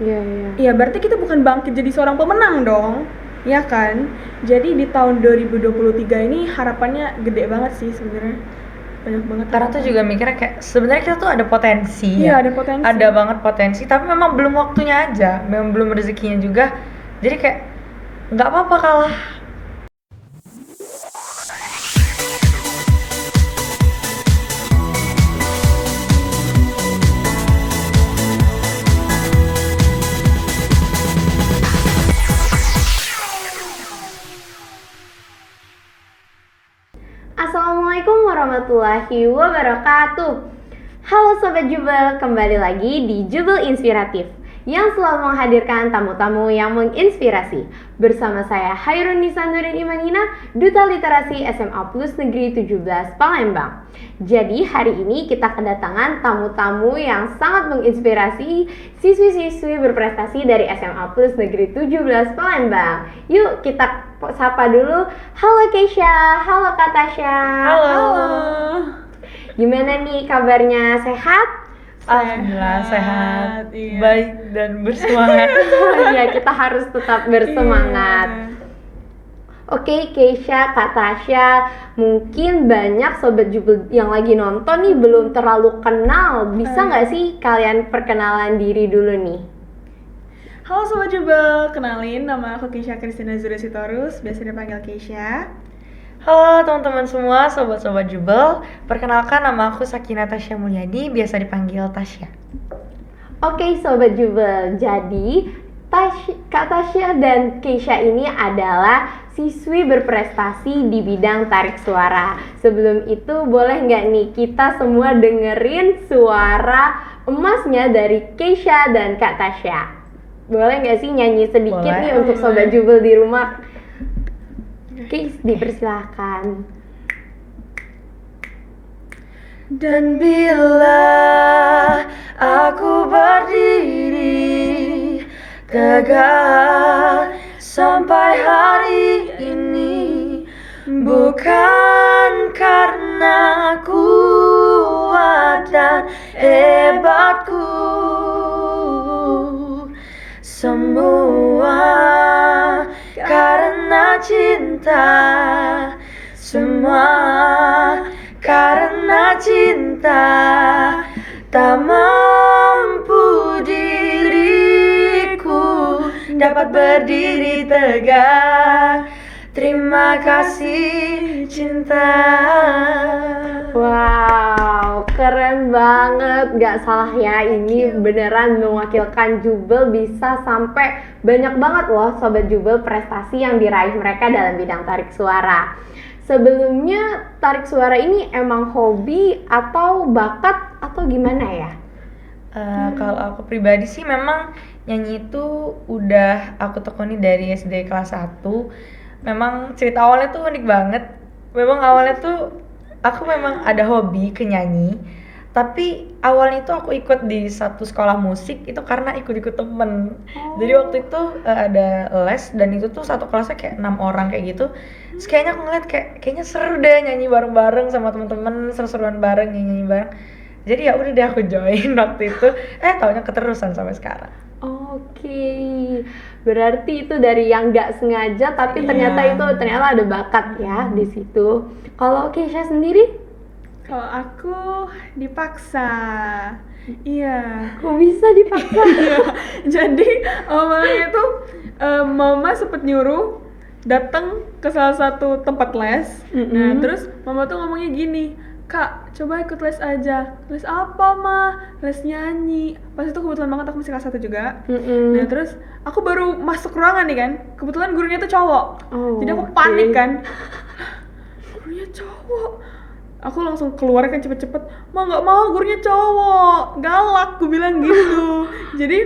Iya, berarti kita bukan bangkit jadi seorang pemenang dong, ya kan? Jadi di tahun 2023 ini harapannya gede banget sih sebenarnya, banyak banget. Karena tuh juga mikirnya kayak sebenarnya kita tuh ada potensi. Iya, ada potensi. Ada banget potensi, tapi memang belum waktunya aja, memang belum rezekinya juga. Jadi kayak nggak apa-apa kalah. Assalamualaikum warahmatullahi wabarakatuh. Halo Sobat Jubel, kembali lagi di Jubel Inspiratif yang selalu menghadirkan tamu-tamu yang menginspirasi. Bersama saya Hairunisa Nurin Imanina, Duta Literasi SMA Plus Negeri 17 Palembang. Jadi hari ini kita kedatangan tamu-tamu yang sangat menginspirasi siswi-siswi berprestasi dari SMA Plus Negeri 17 Palembang. Yuk kita sapa dulu. Halo Keisha, halo Kak Tasya. Halo. Gimana nih kabarnya, sehat? Alhamdulillah sehat, iya. baik dan bersemangat. Iya, kita harus tetap bersemangat. Oke, Keisha, Kak Tasya, mungkin banyak Sobat Jubel yang lagi nonton nih belum terlalu kenal. Bisa nggak sih kalian perkenalan diri dulu nih? Halo Sobat Jubel, kenalin nama aku Keisha Kristina Zura Sitorus, biasa dipanggil Keisha. Halo teman-teman semua, sobat-sobat Jubel. Perkenalkan, nama aku Sakina Tasya Mulyadi, biasa dipanggil Tasya. Oke Sobat Jubel, jadi Kak Tasya dan Keisha ini adalah siswi berprestasi di bidang tarik suara. Sebelum itu boleh nggak nih kita semua dengerin suara emasnya dari Keisha dan Kak Tasya? Boleh nggak sih nyanyi sedikit Boleh. nih untuk Sobat Jubel di rumah? Oke, dipersilahkan. Dan bila aku berdiri tegak sampai hari ini, bukan karena kuat dan hebatku, semua karena cinta, semua karena cinta. Tak mampu diriku dapat berdiri tegak. Terima kasih cinta. Wow, keren banget, gak salah ya, ini beneran mewakilkan Jubel, bisa sampai banyak banget loh Sobat Jubel prestasi yang diraih mereka dalam bidang tarik suara. Sebelumnya tarik suara ini emang hobi atau bakat atau gimana ya? Kalau aku pribadi sih memang nyanyi itu udah aku tekuni dari SD kelas 1. Memang cerita awalnya tuh unik banget. Memang awalnya tuh aku memang ada hobi ke nyanyi, tapi awalnya itu aku ikut di satu sekolah musik itu karena ikut-ikut temen. Jadi waktu itu ada les dan itu tuh satu kelasnya kayak 6 orang kayak gitu. Terus kayaknya aku ngeliat kayaknya seru deh nyanyi bareng-bareng sama temen-temen, seru-seruan bareng, nyanyi bareng. Jadi ya udah deh aku join waktu itu. Taunya keterusan sampai sekarang. Oke, berarti itu dari yang nggak sengaja, tapi ternyata ada bakat ya di situ. Kalau Keisha sendiri? Kalau aku dipaksa. Iya. Kok bisa dipaksa? Jadi awalnya tuh mama sempet nyuruh datang ke salah satu tempat les. Nah terus mama tuh ngomongnya gini, Kak, coba ikut les aja. Les apa, Ma? Les nyanyi. Pas itu kebetulan banget aku masih kelas 1 juga. Nah, terus aku baru masuk ruangan nih kan. Kebetulan gurunya tuh cowok. Jadi aku panik kan. Gurunya cowok. Aku langsung keluar kan cepet-cepet. Ma, nggak mau, gurunya cowok. Galak, gue bilang gitu. Jadi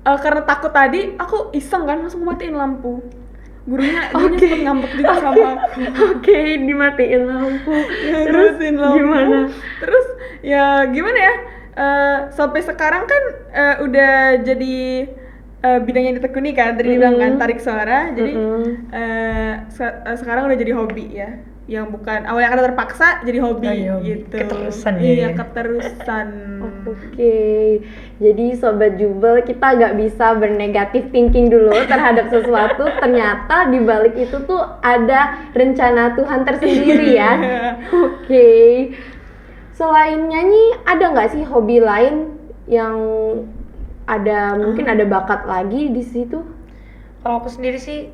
karena takut tadi, aku iseng kan langsung matiin lampu. Gurunya sempet ngambek juga sama aku. Oke, dimatiin lampu. Terus gimana? Terus ya gimana ya? Sampai sekarang kan udah jadi bidang yang ditekuni kan, tadi dibilang kan tarik suara. Jadi sekarang udah jadi hobi ya. yang bukan awalnya karena terpaksa jadi hobi, Oh, iya, hobi. gitu. Keterusan Iya, ya. keterusan. Oke, jadi Sobat Jubel kita nggak bisa bernegatif thinking dulu terhadap sesuatu. Ternyata di balik itu tuh ada rencana Tuhan tersendiri ya. Oke, selain nyanyi ada nggak sih hobi lain yang ada mungkin ada bakat lagi di situ? Kalau aku sendiri sih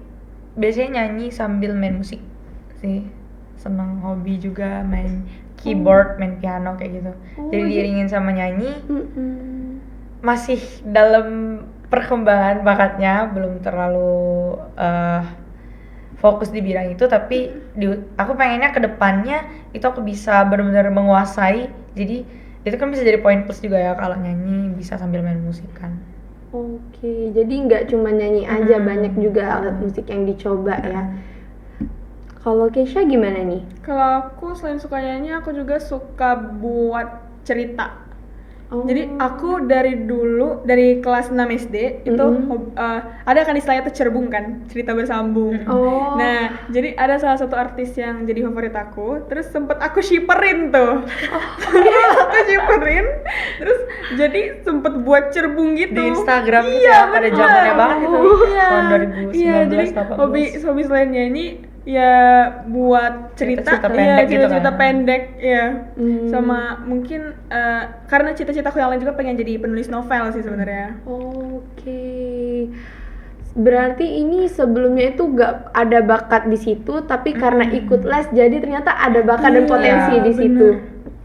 biasanya nyanyi sambil main musik sih. Senang hobi juga main keyboard, main piano kayak gitu. Jadi diiringin sama nyanyi. Masih dalam perkembangan bakatnya, belum terlalu fokus di bidang itu, tapi aku pengennya ke depannya itu aku bisa benar-benar menguasai. Jadi itu kan bisa jadi poin plus juga ya kalau nyanyi bisa sambil main musik kan. Oke, jadi nggak cuma nyanyi aja, banyak juga alat musik yang dicoba ya. Kalau Keisha gimana nih? Kalau aku selain suka nyanyi, aku juga suka buat cerita. Oh. Jadi aku dari dulu, dari kelas 6 SD itu ada kan istilahnya tuh cerbung kan, cerita bersambung. Oh. Nah, jadi ada salah satu artis yang jadi favorit aku, terus sempet aku shipperin tuh. Aku shipperin, terus jadi sempet buat cerbung gitu. Di Instagram gitu Iya, ya, pada bener. zamannya banget itu. Iya. Tahun 2019, Iya, jadi 18. hobi selain nyanyi ya buat cerita, Cerita pendek gitu cerita kan. pendek ya. Sama mungkin karena cita-citaku yang lain juga pengen jadi penulis novel sih sebenarnya. Oke. Berarti ini sebelumnya itu gak ada bakat di situ, tapi karena ikut les jadi ternyata ada bakat dan Iya, potensi di bener. situ.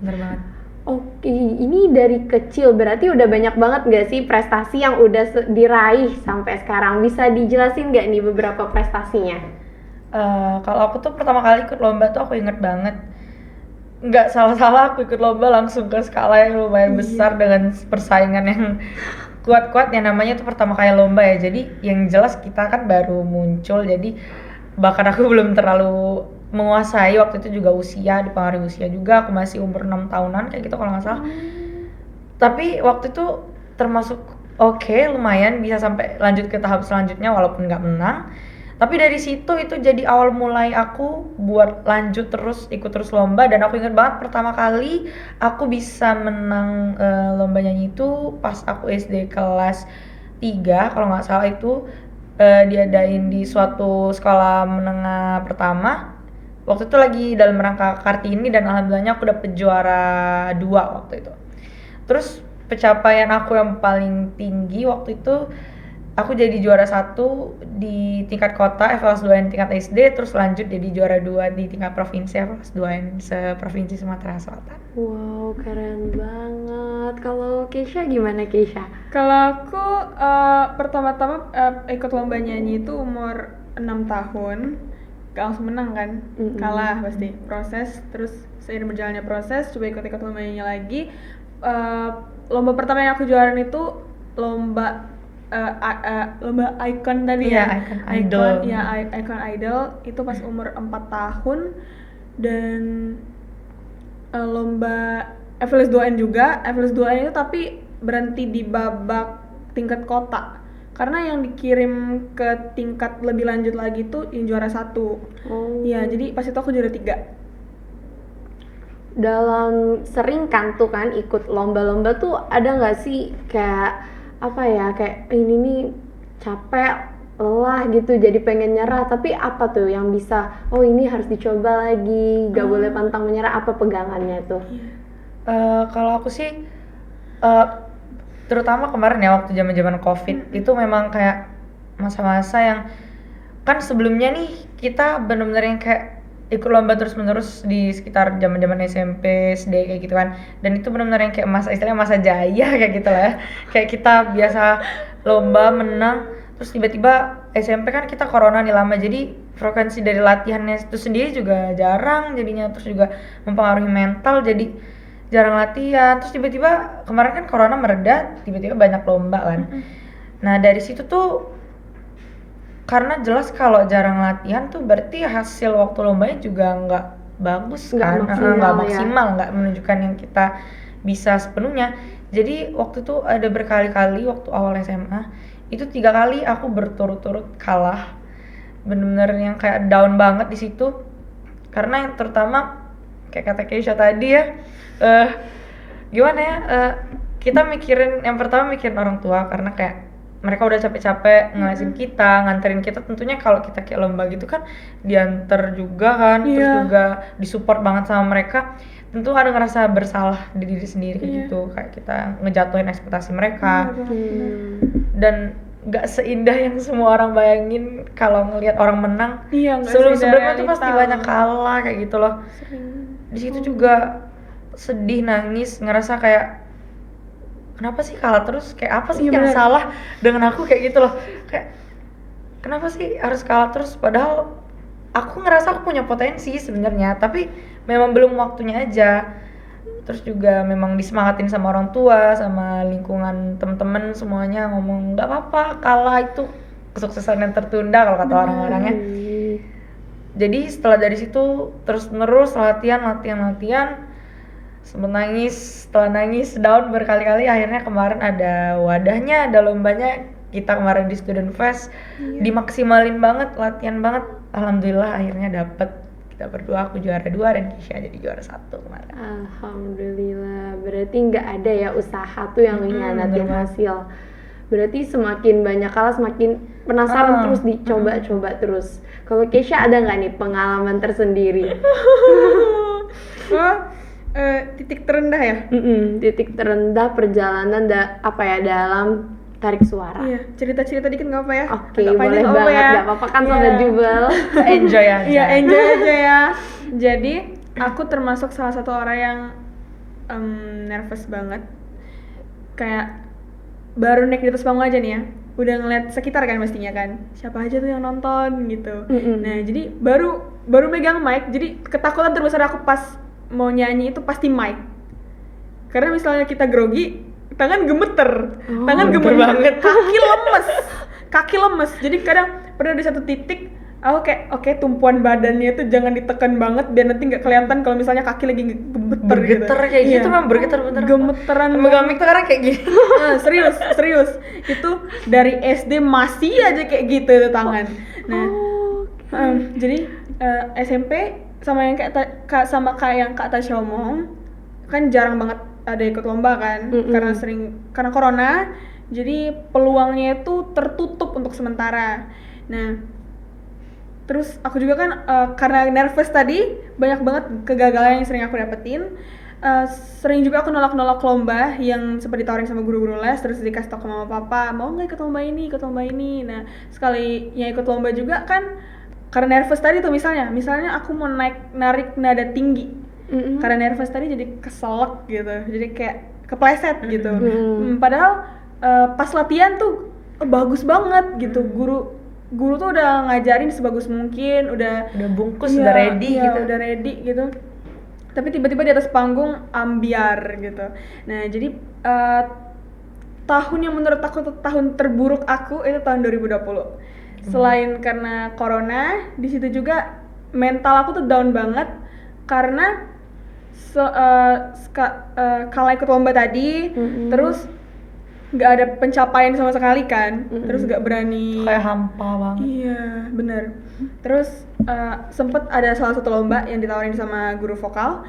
Bener banget. Oke, ini dari kecil berarti udah banyak banget gak sih prestasi yang udah diraih sampai sekarang? Bisa dijelasin gak nih beberapa prestasinya? Kalau aku tuh pertama kali ikut lomba tuh aku inget banget, nggak salah-salah aku ikut lomba langsung ke skala yang lumayan besar dengan persaingan yang kuat-kuat, yang namanya tuh pertama kali lomba ya. Jadi yang jelas kita kan baru muncul, jadi bahkan aku belum terlalu menguasai. Waktu itu juga usia, dipengaruhi usia juga, aku masih umur 6 tahunan kayak gitu kalau nggak salah. Tapi waktu itu termasuk oke, lumayan bisa sampai lanjut ke tahap selanjutnya walaupun nggak menang. Tapi dari situ itu jadi awal mulai aku buat lanjut terus, ikut terus lomba. Dan aku inget banget pertama kali aku bisa menang lomba nyanyi itu pas aku SD kelas 3 kalau nggak salah. Itu diadain di suatu sekolah menengah pertama. Waktu itu lagi dalam rangka Kartini dan alhamdulillahnya aku dapet juara 2 waktu itu. Terus pencapaian aku yang paling tinggi waktu itu, aku jadi juara 1 di tingkat kota FLS 2N tingkat SD, terus lanjut jadi juara 2 di tingkat provinsi FLS 2N seprovinsi Sumatera Selatan. Wow, keren banget. Kalau Keisha gimana Keisha? Kalau aku pertama-tama ikut lomba nyanyi itu umur 6 tahun. Gak langsung menang kan, kalah pasti. Proses, terus seiring berjalannya proses, coba ikut-ikut lomba nyanyi lagi. Lomba pertama yang aku juaran itu lomba Icon tadi Iya, ya. Icon Idol. Ya, Icon Idol itu pas umur 4 tahun. Dan lomba FLS 2N juga. FLS 2N itu tapi berhenti di babak tingkat kota. Karena yang dikirim ke tingkat lebih lanjut lagi tuh yang juara 1. Iya, jadi pas itu aku juara 3. Dalam sering kan tuh kan ikut lomba-lomba tuh ada nggak sih kayak apa ya, kayak ini nih capek, lelah gitu, jadi pengen nyerah, tapi apa tuh yang bisa, oh ini harus dicoba lagi, gak boleh pantang menyerah, apa pegangannya tuh? Kalau aku sih terutama kemarin ya waktu zaman-zaman COVID itu memang kayak masa-masa yang kan sebelumnya nih kita benar-benar yang kayak ikut lomba terus-menerus di sekitar zaman-zaman SMP, SD kayak gitu kan. Dan itu benar-benar yang kayak masa istilahnya masa jaya kayak gitu lah ya. Kayak kita biasa lomba menang, terus tiba-tiba SMP kan kita corona nih lama, jadi frekuensi dari latihannya itu sendiri juga jarang jadinya, terus juga mempengaruhi mental jadi jarang latihan. Terus tiba-tiba kemarin kan corona mereda, tiba-tiba banyak lomba kan. Nah dari situ tuh karena jelas kalau jarang latihan tuh berarti hasil waktu lombanya juga nggak bagus kan, nggak maksimal, nggak menunjukkan yang kita bisa sepenuhnya. Jadi waktu itu ada berkali-kali waktu awal SMA itu 3 kali aku berturut-turut kalah, bener-bener yang kayak down banget di situ. Karena yang terutama kayak kata Keisha tadi ya, gimana ya, kita mikirin, yang pertama mikirin orang tua karena kayak mereka udah capek-capek ngelesin kita, nganterin kita. Tentunya kalau kita kayak lomba gitu kan diantar juga kan, terus Iya. juga disupport banget sama mereka. Tentu ada ngerasa bersalah di diri sendiri kayak Iya. gitu, kayak kita ngejatuhin ekspektasi mereka. Bener banget. Dan nggak seindah yang semua orang bayangin kalau ngelihat orang menang. Iya, nggak Sebelum-sebelumnya tuh seindah pasti realita. banyak kalah kayak gitu loh. Sering. Di situ juga sedih, nangis, ngerasa kayak kenapa sih kalah terus, kayak apa sih Iya, yang bener. salah dengan aku kayak gitu loh. Kayak kenapa sih harus kalah terus, padahal aku ngerasa aku punya potensi sebenarnya, tapi memang belum waktunya aja. Terus juga memang disemangatin sama orang tua, sama lingkungan temen-temen semuanya ngomong nggak apa-apa kalah, itu kesuksesan yang tertunda kalau kata orang-orangnya. Jadi setelah dari situ terus menerus latihan, sempet nangis, setelah nangis down berkali-kali, akhirnya kemarin ada wadahnya, ada lombanya, kita kemarin di Student Fest dimaksimalin banget, latihan banget, alhamdulillah akhirnya dapet. Kita berdua, aku juara 2 dan Kisha jadi juara 1 kemarin. Alhamdulillah, berarti nggak ada ya usaha tuh yang mengkhianatin bener banget. hasil. Berarti semakin banyak kalah semakin penasaran terus dicoba-coba terus. Kalau Keisha ada nggak nih pengalaman tersendiri? Titik terendah ya? Titik terendah perjalanan dalam tarik suara. Iya, cerita-cerita dikit nggak apa ya? Oke, Agak boleh panjang nggak apa banget, ya? nggak apa-apa kan Iya. Sobat Jubel. Enjoy aja. Iya, enjoy aja ya. Jadi, aku termasuk salah satu orang yang nervous banget. Kayak baru naik di atas panggung aja nih ya, udah ngeliat sekitar kan pastinya kan, siapa aja tuh yang nonton gitu. Nah, jadi baru megang mic, jadi ketakutan terbesar aku pas mau nyanyi itu pasti mic. Karena misalnya kita grogi, tangan gemeter, gemeter banget. kaki lemes. Jadi kadang pernah di satu titik aku kayak oke, tumpuan badannya itu jangan ditekan banget biar nanti nggak kelihatan kalau misalnya kaki lagi gemeter Bergetar gitu. kayak gitu, Iya. memang bergetar bener. Gemeteran Megang mic tuh karena kayak gini. serius itu dari SD masih aja kayak gitu itu tangan. Nah, jadi SMP sama yang kayak yang Kak Tasya omong, kan jarang banget ada ikut lomba kan, karena corona, jadi peluangnya itu tertutup untuk sementara. Nah, terus aku juga kan karena nervous tadi, banyak banget kegagalan yang sering aku dapetin. Sering juga aku nolak lomba yang sempat ditawarin sama guru-guru les, terus dikasih tau ke mama papa, mau nggak ikut lomba ini. Nah, sekali yang ikut lomba juga kan karena nervous tadi tuh, misalnya aku mau narik nada tinggi, karena nervous tadi jadi keselak gitu, jadi kayak kepleset gitu. Padahal pas latihan tuh bagus banget gitu, guru tuh udah ngajarin sebagus mungkin, udah bungkus, iya, udah ready iya, gitu. udah ready gitu. Tapi tiba-tiba di atas panggung ambiar gitu. Nah, jadi tahun yang menurut aku tuh tahun terburuk aku itu tahun 2020. Selain karena corona, di situ juga mental aku tuh down banget karena kalah ikut lomba tadi, terus nggak ada pencapaian sama sekali kan, terus nggak berani, Kayak hampa banget. iya bener. Terus sempet ada salah satu lomba yang ditawarin sama guru vokal.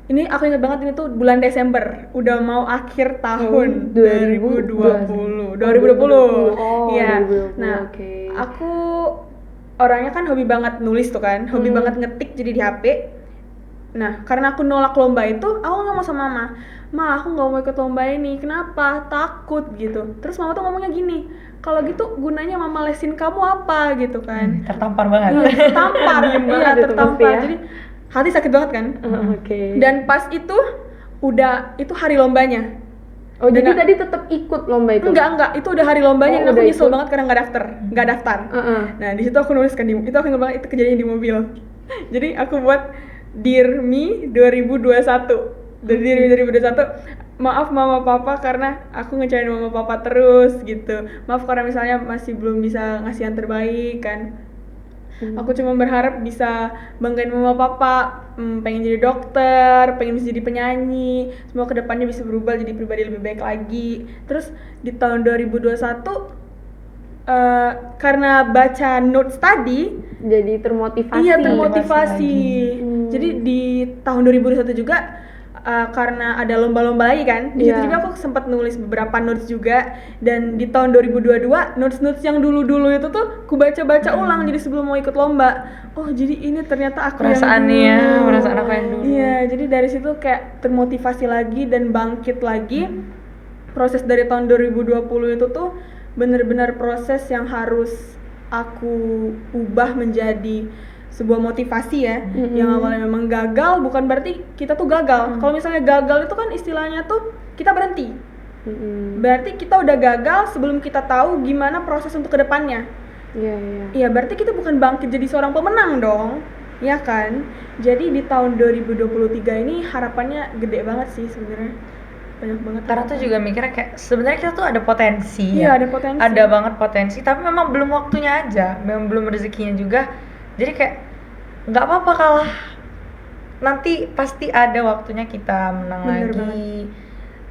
Ini aku ingat banget, ini tuh bulan Desember, udah mau akhir tahun 2020. Oh, Iya. 2020, Nah, oke. aku orangnya kan hobi banget nulis tuh kan, hobi banget ngetik jadi di HP. Nah, karena aku nolak lomba itu, aku ngomong sama mama, "Ma, aku nggak mau ikut lomba ini. Kenapa? Takut," gitu. Terus mama tuh ngomongnya gini, "Kalau gitu gunanya mama lesin kamu apa?" gitu kan. Tertampar banget. Iya, tertampar, Iya, iya, itu tertampar. pasti ya. Jadi hati sakit banget kan. Oke. Dan pas itu itu hari lombanya. Oh, jadi dan- tadi tetap ikut lomba itu? Enggak, itu udah hari lombanya, Oh, dan aku udah nyesel ikut. banget karena nggak daftar. Nah, di situ aku nuliskan itu aku ingat banget, itu kejadian di mobil. Jadi aku buat Dear Me 2021. Dari Dear Me 2021, maaf mama papa karena aku ngecewain mama papa terus gitu. Maaf karena misalnya masih belum bisa ngasih yang terbaik kan. Aku cuma berharap bisa banggain mama papa, pengen jadi dokter, pengen bisa jadi penyanyi, semoga kedepannya bisa berubah jadi pribadi lebih baik lagi. Terus di tahun 2021 karena baca notes tadi, Jadi termotivasi. iya termotivasi. lagi. Jadi di tahun 2021 juga karena ada lomba-lomba lagi kan, di situ Iya. juga aku sempat nulis beberapa notes juga. Dan di tahun 2022 notes-notes yang dulu-dulu itu tuh ku baca-baca ulang jadi sebelum mau ikut lomba. Oh jadi ini ternyata aku Perasaannya, yang dulu. perasaan aku yang dulu. Iya, jadi dari situ kayak termotivasi lagi dan bangkit lagi. Proses dari tahun 2020 itu tuh benar-benar proses yang harus aku ubah menjadi sebuah motivasi ya. Yang awalnya memang gagal bukan berarti kita tuh gagal. Kalau misalnya gagal itu kan istilahnya tuh kita berhenti. Berarti kita udah gagal sebelum kita tahu gimana proses untuk kedepannya. Iya, iya. Iya, berarti kita bukan bangkit jadi seorang pemenang dong. Ya kan? Jadi di tahun 2023 ini harapannya gede banget sih sebenarnya. Banyak banget. Karena tuh juga mikirnya kayak sebenarnya kita tuh ada potensi. Iya, ada potensi. Ada banget potensi, tapi memang belum waktunya aja, memang belum rezekinya juga. Jadi kayak nggak apa-apa kalah. Nanti pasti ada waktunya kita menang Bener lagi.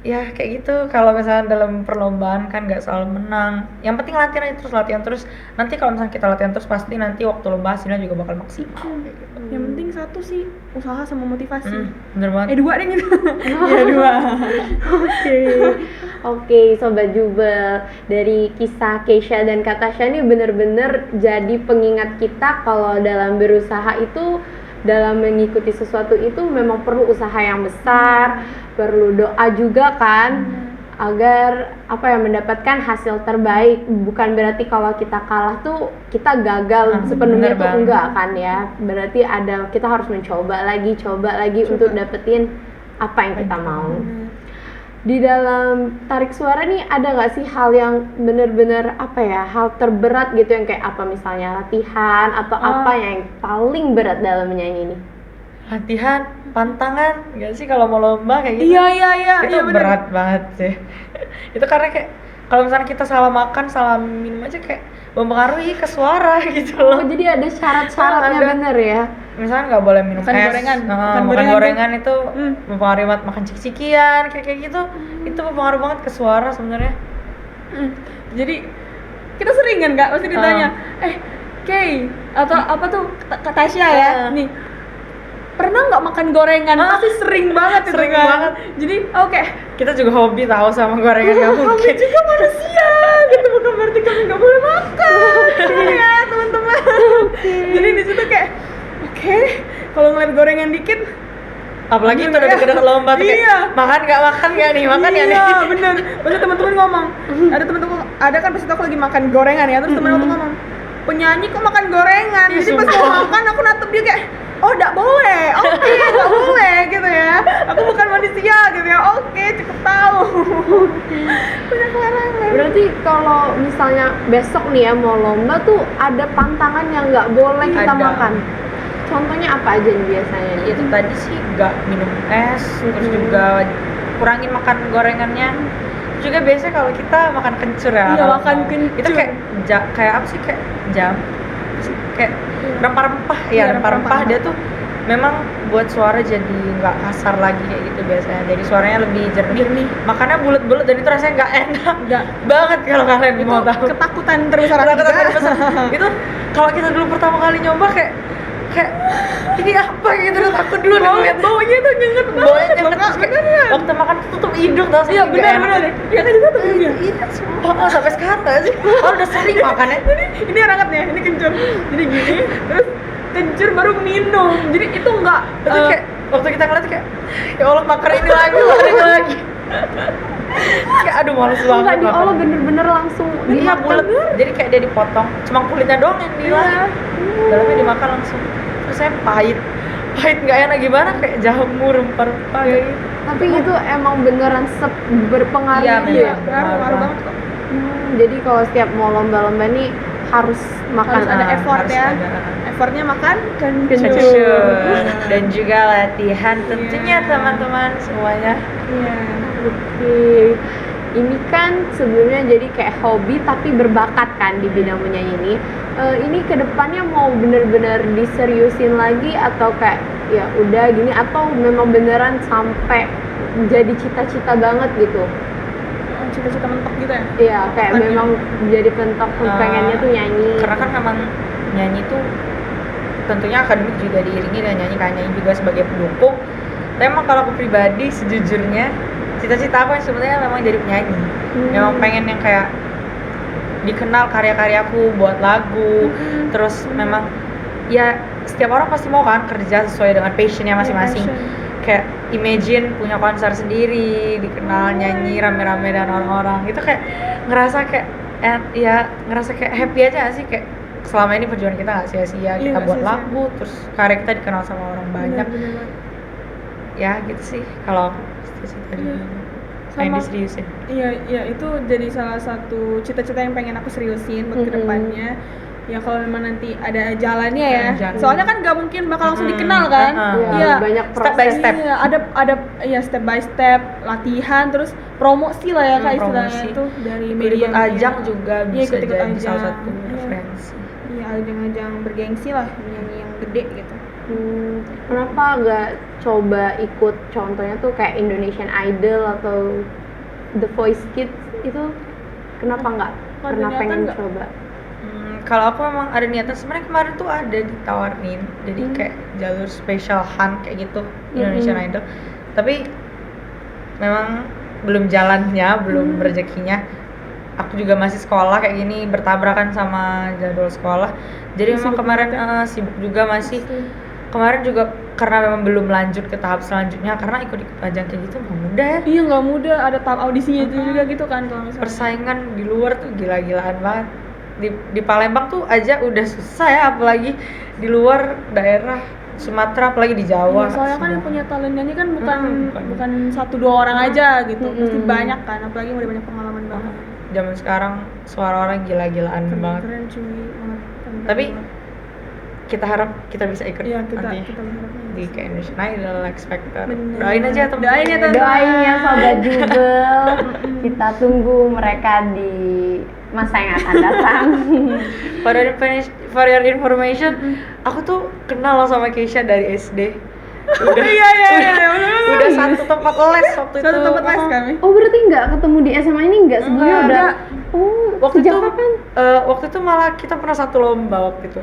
Ya kayak gitu. Kalau misalnya dalam perlombaan kan nggak selalu menang. Yang penting latihan aja terus, latihan terus. Nanti kalau misalnya kita latihan terus pasti nanti waktu lomba hasilnya juga bakal maksimal. Kayak gitu. Yang penting satu sih usaha sama motivasi. Bener banget. Dua deh gitu. Iya, dua. Oke, Sobat Jubel, dari kisah Keisha dan Kak Tasya ini bener-bener jadi pengingat kita kalau dalam berusaha itu, dalam mengikuti sesuatu itu memang perlu usaha yang besar, perlu doa juga kan, agar mendapatkan hasil terbaik. Bukan berarti kalau kita kalah tuh kita gagal sepenuhnya bener tuh banget. enggak kan ya. Berarti kita harus mencoba lagi untuk dapetin apa yang kita mau. Di dalam tarik suara nih ada nggak sih hal yang bener-bener hal terberat gitu yang kayak apa misalnya latihan atau apa yang paling berat dalam menyanyi ini? Latihan, pantangan, nggak sih kalau mau lomba kayak gitu? Iya, Itu iya, bener. berat banget sih. Itu karena kayak kalau misalnya kita salah makan, salah minum aja kayak mempengaruhi ke suara gitu Oh, loh. jadi ada syarat-syaratnya Ada. bener ya? Misalnya nggak boleh minum Makan es, gorengan. makan Makan gorengan itu Hmm. mempengaruhi banget, makan ciki-cikian kayak gitu. Itu mempengaruhi banget ke suara sebenarnya. Jadi kita sering kan Kak pasti ditanya, Kay atau apa tuh Kak Tasya ya, nih pernah nggak makan gorengan? Pasti sering banget itu Sering kan. banget. Jadi oke, Kita juga hobi tahu sama gorengan nggak kami mungkin. juga manusia gitu, bukan berarti kami nggak boleh makan. Ya teman-teman. Jadi di situ kayak oke, kalau ngeliat gorengan dikit Apalagi itu udah deket-deket lomba tuh kayak, Iya. makan nggak nih, makan nggak nih. Iya bener. Pasti teman-teman ngomong, ada kan pas itu aku lagi makan gorengan ya, terus temen aku ngomong, penyanyi kok makan gorengan. Ih, Jadi pas sumpah. mau makan aku natep dia kayak, oh nggak boleh, oke nggak boleh gitu ya. Aku bukan manusia gitu ya, oke cukup tahu. Banyak larangan. Berarti kalau misalnya besok nih ya mau lomba tuh ada pantangan yang nggak boleh kita Ada. makan. Contohnya apa aja nih biasanya nih? Itu tadi sih nggak minum es, terus juga kurangin makan gorengannya. Terus juga biasanya kalau kita makan kencur ya. Iya, kalau makan mau. kencur. Itu kayak apa sih, kayak jam, kayak rempah-rempah Iya, ya, rempah-rempah dia tuh memang buat suara jadi nggak kasar lagi kayak gitu biasanya. Jadi suaranya lebih jernih. Makannya bulat-bulat dan itu rasanya nggak enak. Nggak. Banget kalau kalian Itu mau tahu. ketakutan terbesar aku Ketakutan juga. terbesar. Itu kalau kita dulu pertama kali nyoba kayak ini apa gitu, udah takut dulu nih ngeliat Baunya tuh nyengat baunya banget. nyengat, terus kayak Beneran. waktu makan tuh tutup hidung tau, Iya benar. Iya kan juga tuh hidungnya. Iya, sumpah sampai sekarang gak sih? Oh udah sering makannya. Ini rangat nih, ini kencur. Jadi gini, terus kencur baru minum. Jadi itu enggak Terus kayak waktu kita ngeliat kayak ya Allah makan ini lagi. Kayak aduh males banget. Enggak diolah makan. bener-bener langsung Iya dimakan. bulat. Jadi kayak dia dipotong, cuma kulitnya doang yang dihilang. Dalamnya dimakan langsung. Terus saya pahit nggak enak gimana, kayak jamur rempah-rempah kayak gitu. Tapi itu emang beneran berpengaruh Iya, gitu ya? memang. ngaruh banget kok. Jadi kalau setiap mau lomba-lomba nih harus makan. Harus ada effort harus ya. ada. Effortnya makan Kencur. Kencur. Dan juga latihan tentunya Iya. teman-teman semuanya. Iya. Oke. Ini kan sebelumnya jadi kayak hobi tapi berbakat kan di bidang menyanyi ini. Ini kedepannya mau bener-bener diseriusin lagi atau kayak ya udah gini, atau memang beneran sampai jadi cita-cita banget gitu? Cita-cita mentok gitu ya. Iya, kayak Bukan memang jadi pentok pengennya tuh nyanyi. Karena kan memang nyanyi tuh tentunya akademik juga diiringi dengan nyanyi, kan nyanyi juga sebagai pendukung. Tapi emang kalau aku pribadi sejujurnya cita-cita aku yang sebenarnya memang jadi penyanyi. Memang pengen yang kayak dikenal karya-karyaku buat lagu. Terus memang ya setiap orang pasti mau kan kerja sesuai dengan passionnya masing-masing. Kayak imagine punya konser sendiri, dikenal nyanyi rame-rame dan orang-orang. Itu kayak ngerasa kayak ngerasa kayak happy aja gak sih, kayak selama ini perjuangan kita gak sia-sia, kita buat lagu, terus karya kita dikenal sama orang banyak. Ya gitu sih kalau aku cita-cita pengen diseriusin. Iya, itu jadi salah satu cita-cita yang pengen aku seriusin buat kedepannya. Ya kalau memang nanti ada jalannya ya. Soalnya kan gak mungkin bakal langsung dikenal kan. Iya, banyak step by step. Iya, ada step by step, latihan, terus promosi lah ya Kak istilahnya itu dari media. Ikut ajang juga bisa ikut jadi ajang. salah satu referensi. Iya, ajang-ajang bergengsi lah, nyanyi yang gede gitu. Kenapa gak coba ikut contohnya tuh kayak Indonesian Idol atau The Voice Kids itu? Kenapa nggak pernah pengen coba? Kalau aku memang ada niatan, sebenarnya kemarin tuh ada ditawarin jadi kayak jalur special hunt kayak gitu Indonesian Idol, tapi memang belum jalannya, belum rezekinya. Aku juga masih sekolah kayak gini, bertabrakan sama jadwal sekolah, jadi memang kemarin sibuk juga masih. Kemarin juga karena memang belum lanjut ke tahap selanjutnya, karena ikut ajang kayak gitu nggak mudah ya. Iya nggak mudah, ada tahap audisinya itu juga gitu kan kalau misalnya. Persaingan di luar tuh gila-gilaan banget. Di Palembang tuh aja udah susah ya, apalagi di luar daerah Sumatera, apalagi di Jawa. Iya, soalnya kan yang punya talent nyanyi kan bukan 1-2 orang aja gitu, pasti banyak kan, apalagi udah banyak pengalaman banget. Zaman sekarang suara orang gila-gilaan banget. Keren cuy, banget. Tapi kita harap kita bisa ikut Iya, nanti kita berharapnya di kayak Indonesian Idol, X Factor. Bener. Doain aja teman. Doain ya, teman. Doain ya Sobat Jubel. Kita tunggu mereka di masa yang akan datang. For your information, aku tuh kenal loh sama Keisha dari SD. Iya. Udah satu tempat les waktu itu. Satu tempat les kami. Oh berarti nggak ketemu di SMA ini nggak sebelumnya udah? Oh Waktu sejak itu kapan? waktu itu malah kita pernah satu lomba waktu itu.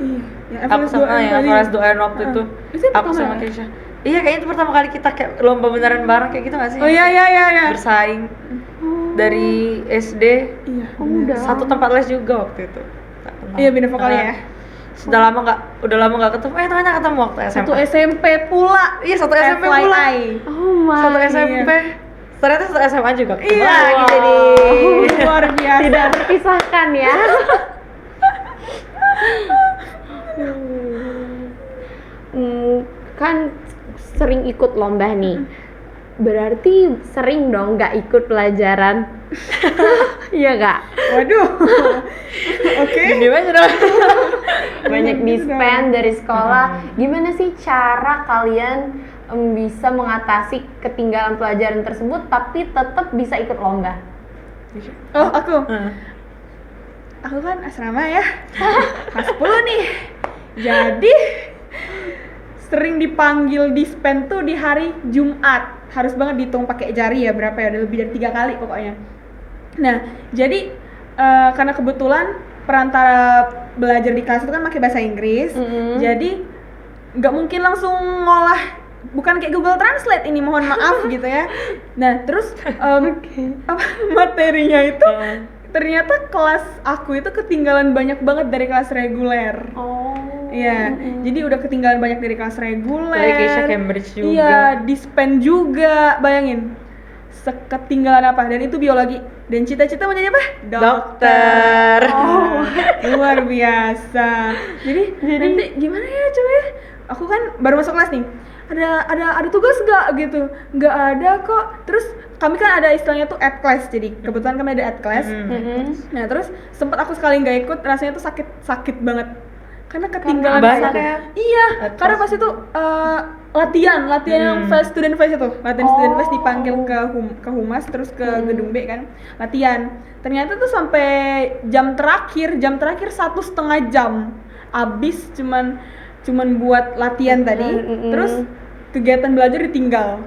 Iya, Aku sama Everest Doain waktu itu. Itu Aku sama Keisha. Iya, kayaknya itu pertama kali kita kayak lomba beneran bareng kayak gitu nggak sih? Oh iya. Bersaing dari SD. Iya. Udah. Satu tempat les juga waktu itu. Iya, bina vokal ya. Udah lama nggak ketemu. Ternyata ketemu waktu SMA. Satu SMP pula. Iya, satu SMP pula. FYI. Oh my. Satu SMP. Ternyata satu SMA juga ketemu Iya. lagi Wow. jadi. Luar biasa. Tidak terpisahkan ya. Kan sering ikut lomba nih. Berarti sering dong nggak ikut pelajaran. Iya nggak? Waduh. Oke. Gini aja dong. Banyak di-spend dari sekolah. Gimana sih cara kalian bisa mengatasi ketinggalan pelajaran tersebut tapi tetap bisa ikut lomba? Oh, aku kan asrama ya. Kelas 10 nih. Jadi sering dipanggil dispen tuh di hari Jumat. Harus banget dihitung pakai jari ya, berapa ya, udah lebih dari 3 kali pokoknya. Nah, jadi karena kebetulan perantara belajar di kelas itu kan pakai bahasa Inggris, jadi nggak mungkin langsung ngolah, bukan kayak Google Translate ini, mohon maaf gitu ya. Nah, terus materinya itu ternyata kelas aku itu ketinggalan banyak banget dari kelas reguler. Iya, jadi udah ketinggalan banyak dari kelas reguler. Dari Keisha Cambridge juga. Iya, dispen juga, bayangin. Ketinggalan apa? Dan itu biologi. Dan cita-cita mau jadi apa? Dokter. Oh, luar biasa. Jadi nanti gimana ya coba ya? Aku kan baru masuk kelas nih. Ada tugas nggak gitu? Nggak ada kok. Terus kami kan ada istilahnya tuh ad class. Jadi kebetulan kami ada ad class. Nah, terus sempat aku sekali nggak ikut, rasanya tuh sakit banget. Karena ketinggalan banyak banget. ya? Iya, karena pas itu latihan yang student face itu. Latihan student face dipanggil ke humas, terus ke gedung B kan. Latihan. Ternyata tuh sampai jam terakhir 1,5 jam. Abis cuman buat latihan tadi. Terus kegiatan belajar ditinggal.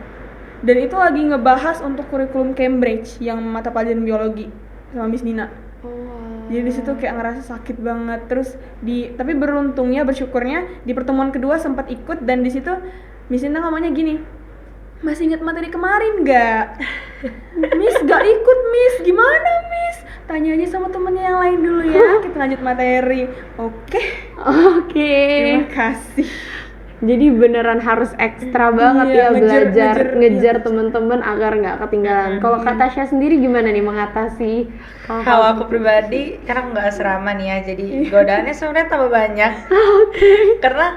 Dan itu lagi ngebahas untuk kurikulum Cambridge yang mata pelajaran biologi sama Miss Nina. Jadi di situ kayak ngerasa sakit banget. Terus tapi bersyukurnya di pertemuan kedua sempat ikut, dan di situ Miss Indah ngomongnya gini, masih ingat materi kemarin nggak? Miss nggak ikut Miss, gimana Miss? Tanya aja sama temennya yang lain dulu ya, kita lanjut materi. Oke. Terima kasih. Jadi beneran harus ekstra banget ya belajar, ngejar iya. teman-teman agar nggak ketinggalan. Kalau Kak Tasya sendiri gimana nih mengatasi hal-hal Kalau aku seperti pribadi, karena nggak asrama nih ya, jadi godaannya sebenarnya tambah banyak. Karena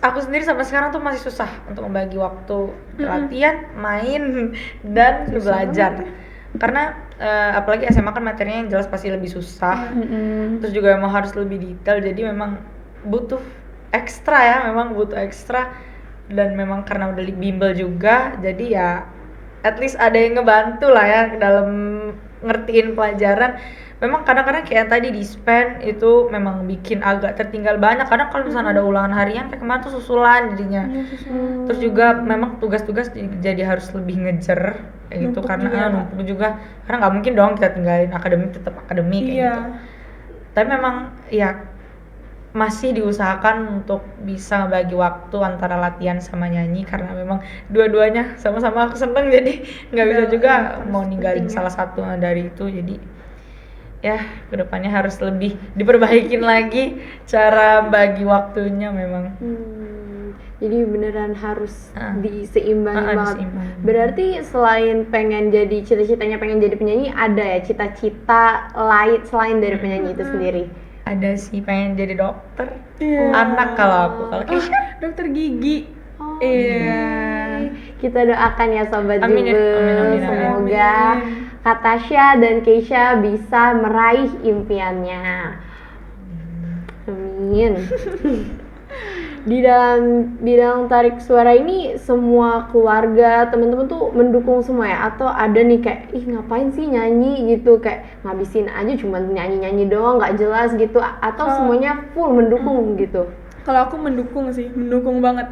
aku sendiri sampai sekarang tuh masih susah untuk membagi waktu latihan, main, dan belajar. Karena apalagi SMA kan materinya yang jelas pasti lebih susah. Terus juga emang harus lebih detail, jadi memang butuh ekstra, dan memang karena udah bimbel juga, jadi ya at least ada yang ngebantu lah ya dalam ngertiin pelajaran. Memang kadang-kadang kayak yang tadi di SPEN itu memang bikin agak tertinggal banyak. Kadang kalau misalnya ada ulangan harian kayak kemarin tuh susulan jadinya. Terus juga memang tugas-tugas jadi harus lebih ngejar kayak gitu, karena numpuk juga. Karena nggak mungkin dong kita tinggalin akademik, tetap akademik kayak gitu. Tapi memang ya masih diusahakan untuk bisa bagi waktu antara latihan sama nyanyi, karena memang dua-duanya sama-sama aku seneng, jadi nggak bisa juga mau ninggalin salah satu dari itu. Jadi ya kedepannya harus lebih diperbaikin lagi cara bagi waktunya memang. Jadi beneran harus diseimbangin banget. Diseimbangin. Berarti selain pengen jadi cita-citanya pengen jadi penyanyi, ada ya cita-cita lain selain dari penyanyi itu sendiri? Ada sih, pengen jadi dokter. Iya. Anak kalau Keisha Dokter gigi. Kita doakan ya Sobat Amin ya. Jubel, Amin. semoga Kak Tasya dan Keisha bisa meraih impiannya. Amin. Di dalam tarik suara ini semua keluarga, teman-teman tuh mendukung semua ya, atau ada nih kayak ngapain sih nyanyi gitu, kayak ngabisin aja cuman nyanyi doang nggak jelas gitu, atau semuanya full mendukung gitu? Kalau aku mendukung banget.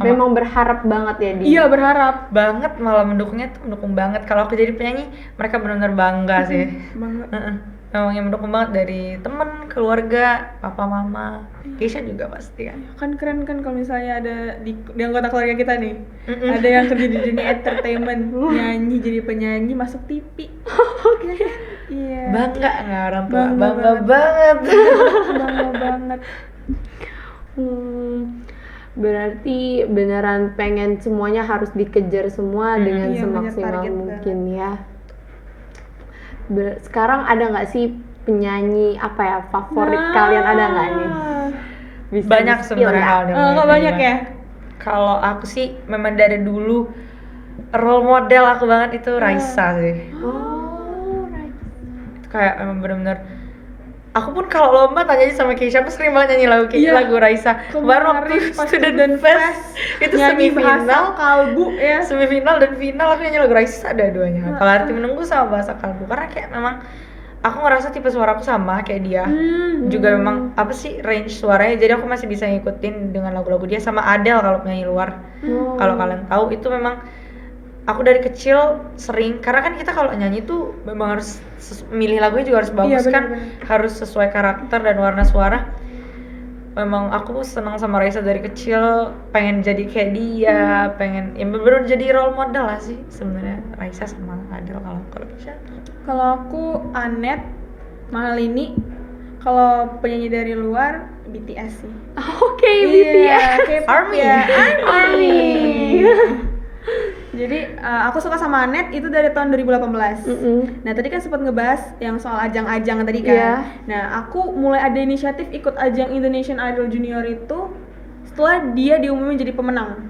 Memang berharap banget ya dia. Iya, berharap banget, malah mendukungnya tuh mendukung banget. Kalau aku jadi penyanyi, mereka benar-benar bangga sih. banget. Memang yang mendukung banget dari temen, keluarga, papa, mama, Keisha juga pasti kan. Kan keren kan kalau misalnya ada di anggota keluarga kita nih, ada yang kerja di dunia entertainment, nyanyi, jadi penyanyi, masuk TV. Iya. Bangga nggak orang tua? Bangga banget. Bangga banget. Berarti beneran pengen semuanya harus dikejar semua dengan Iya, semaksimal target mungkin ya. Sekarang ada nggak sih penyanyi favorit kalian, ada nggak nih? Bisa Banyak di-spill sebenarnya nggak? kalau Kok banyak ya? Kalau aku sih memang dari dulu role model aku banget itu Raisa sih. Right. Kayak emang bener-bener. Aku pun kalau lomba tanya aja sama Keisha, aku sering banget nyanyi lagu Raisa. Kemarin waktu pas Student Fest itu nyanyi semifinal, Bahasa Kalbu ya. semifinal dan final aku nyanyi lagu Raisa dua-duanya. Kalau Arti Menunggu sama Bahasa Kalbu, karena kayak memang aku ngerasa tipe suaraku sama kayak dia. Juga memang range suaranya, jadi aku masih bisa ngikutin dengan lagu-lagu dia, sama Adele kalau penyanyi luar. Kalau kalian tahu itu memang aku dari kecil sering, karena kan kita kalau nyanyi tuh memang harus milih lagunya juga harus bagus, harus sesuai karakter dan warna suara. Memang aku senang sama Raisa dari kecil, pengen jadi kayak dia, pengen bener-bener jadi role model lah sih sebenarnya Raisa sama Adele. Kalau Keisha? Kalau aku Anet, Mahalini. Kalau penyanyi dari luar BTS sih. Oke, BTS. K-pop Army. ya. Army. Jadi aku suka sama Anet itu dari tahun 2018. Nah tadi kan sempat ngebahas yang soal ajang-ajang tadi kan. Iya. Nah aku mulai ada inisiatif ikut ajang Indonesian Idol Junior itu setelah dia diumumin jadi pemenang.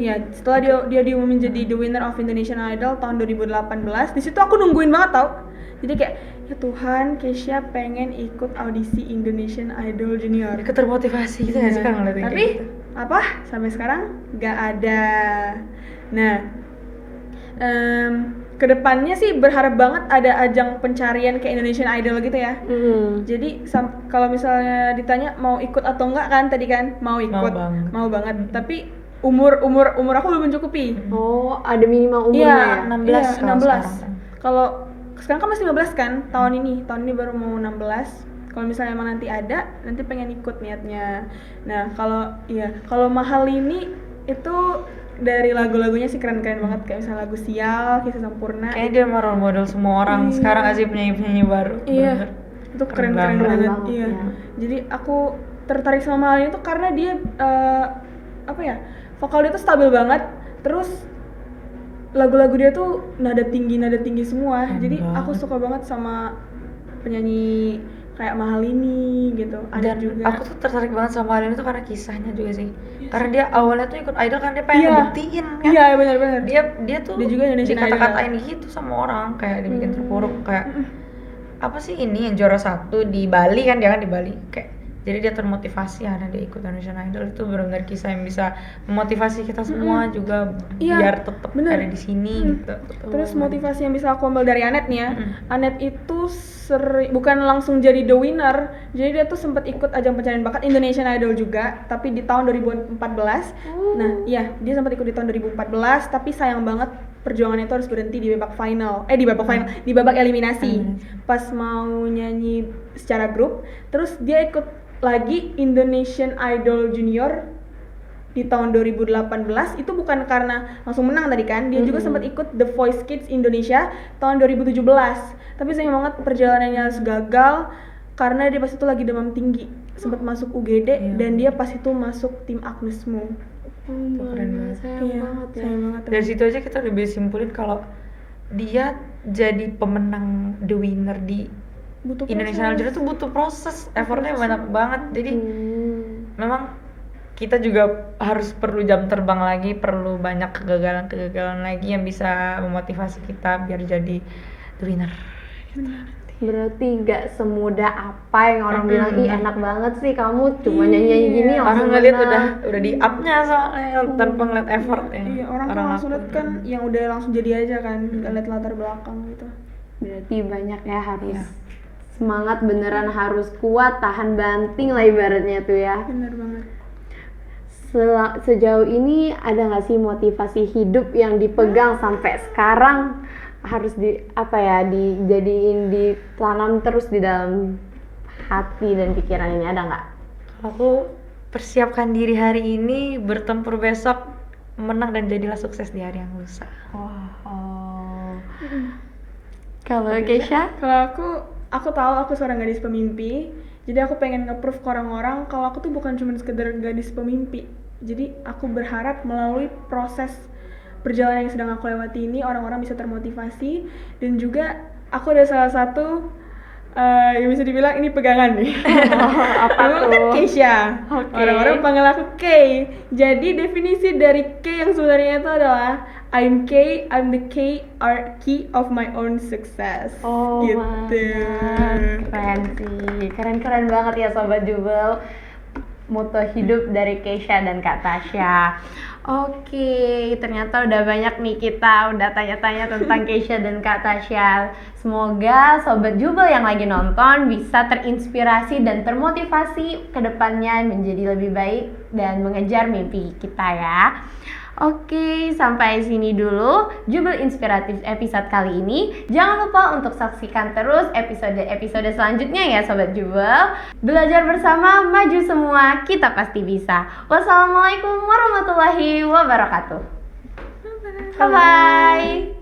Iya, setelah dia diumumin jadi the winner of Indonesian Idol tahun 2018. Di situ aku nungguin banget tau. Jadi kayak ya Tuhan, Keisha pengen ikut audisi Indonesian Idol Junior. Termotivasi gitu ya sekarang ngeliatin Tapi kayak gitu. sampai sekarang nggak ada. Nah, kedepannya sih berharap banget ada ajang pencarian kayak Indonesian Idol gitu ya. Jadi kalau misalnya ditanya mau ikut atau enggak kan tadi kan mau ikut, mau banget. Tapi umur aku belum mencukupi. Oh, ada minimal umurnya ya? 16 Iya, 16. Kalau sekarang kan masih 15 kan tahun ini baru mau 16. Kalau misalnya emang nanti ada, nanti pengen ikut niatnya. Nah kalau Mahal ini itu dari lagu-lagunya sih keren-keren banget, kayak misalnya lagu Sial, Kisah Sempurna. Kayaknya dia role model semua orang Iya. sekarang aja penyanyi-penyanyi baru. Iya, Bener. itu keren-keren banget. banget. Banget, Iya. ya. Jadi aku tertarik sama Mahal ini tuh karena dia apa ya, vokal dia tuh stabil banget. Terus lagu-lagu dia tuh nada tinggi semua. Jadi aku banget. suka banget sama penyanyi kayak Mahal ini gitu. Ada Dan juga. aku tuh tertarik banget sama Alin itu karena kisahnya juga sih. Karena dia awalnya tuh ikut idol kan dia pengen Iya. ngebuktiin kan. Iya, benar-benar. Dia tuh Dia juga Indonesian dikata-katain gitu sama orang, kayak dibikin terpuruk kayak apa sih ini yang juara 1 di Bali kan, dia kan di Bali kayak, jadi dia termotivasi karena dia ikut Indonesian Idol. Itu benar-benar kisah yang bisa memotivasi kita semua juga Iya, biar tetap bener. ada di sini gitu. Terus motivasi yang bisa aku ambil dari Anet nih ya, Anet itu bukan langsung jadi the winner, jadi dia tuh sempat ikut ajang pencarian bakat Indonesian Idol juga, tapi di tahun 2014. Nah, iya, dia sempat ikut di tahun 2014, tapi sayang banget perjuangannya itu harus berhenti di babak final, di babak eliminasi. Pas mau nyanyi secara grup, terus dia ikut lagi Indonesian Idol Junior di tahun 2018. Itu bukan karena langsung menang tadi kan, dia juga sempat ikut The Voice Kids Indonesia tahun 2017, tapi sayang banget perjalanannya harus gagal karena dia pas itu lagi demam tinggi, sempat masuk UGD. Dan dia pas itu masuk tim Agnes Mo. Itu keren banget. Sayang banget ya. Sayang banget. Dari situ aja kita udah bisa simpulin kalau dia jadi pemenang the winner di Butuh Indonesian Idol itu butuh proses, effortnya banyak banget. Jadi memang kita juga harus perlu jam terbang lagi, perlu banyak kegagalan lagi yang bisa memotivasi kita biar jadi the winner. Berarti nggak semudah apa yang orang bilang, ih enak banget sih kamu cuma nyanyi gini Orang langsung ngeliat menang." udah di up-nya soalnya tanpa ngeliat effort ya. Iya, orang kan langsung lihat kan yang udah langsung jadi aja kan, nggak lihat latar belakang gitu. Berarti banyak ya, harus semangat beneran, harus kuat, tahan banting lah ibaratnya tuh ya. Bener banget. Sejauh ini ada nggak sih motivasi hidup yang dipegang sampai sekarang harus dijadiin, ditanam terus di dalam hati dan pikiran ini, ada nggak? Aku persiapkan diri hari ini, bertempur besok, menang dan jadilah sukses di hari yang lusa. Kalau Keisha? Kalau aku tahu aku seorang gadis pemimpi, jadi aku pengen nge-proof ke orang-orang kalau aku tuh bukan cuma sekedar gadis pemimpi. Jadi aku berharap melalui proses perjalanan yang sedang aku lewati ini, orang-orang bisa termotivasi, dan juga aku ada salah satu yang bisa dibilang ini pegangan nih. Apa Aku kan tuh? Keisha. Oke. Orang-orang panggil aku K. Jadi definisi dari K yang sebenarnya itu adalah I'm K, I'm the key of my own success. Oh, gitu. mantap. Keren sih, keren banget ya Sobat Jubel, moto hidup dari Keisha dan Kak Tasya. Oke, ternyata udah banyak nih kita udah tanya-tanya tentang Keisha dan Kak Tasya. Semoga Sobat Jubel yang lagi nonton bisa terinspirasi dan termotivasi ke depannya menjadi lebih baik dan mengejar mimpi kita ya. Oke, sampai sini dulu Jubel Inspiratif episode kali ini. Jangan lupa untuk saksikan terus episode-episode selanjutnya ya Sobat Jubel. Belajar bersama, maju semua, kita pasti bisa. Wassalamualaikum warahmatullahi wabarakatuh. Bye-bye.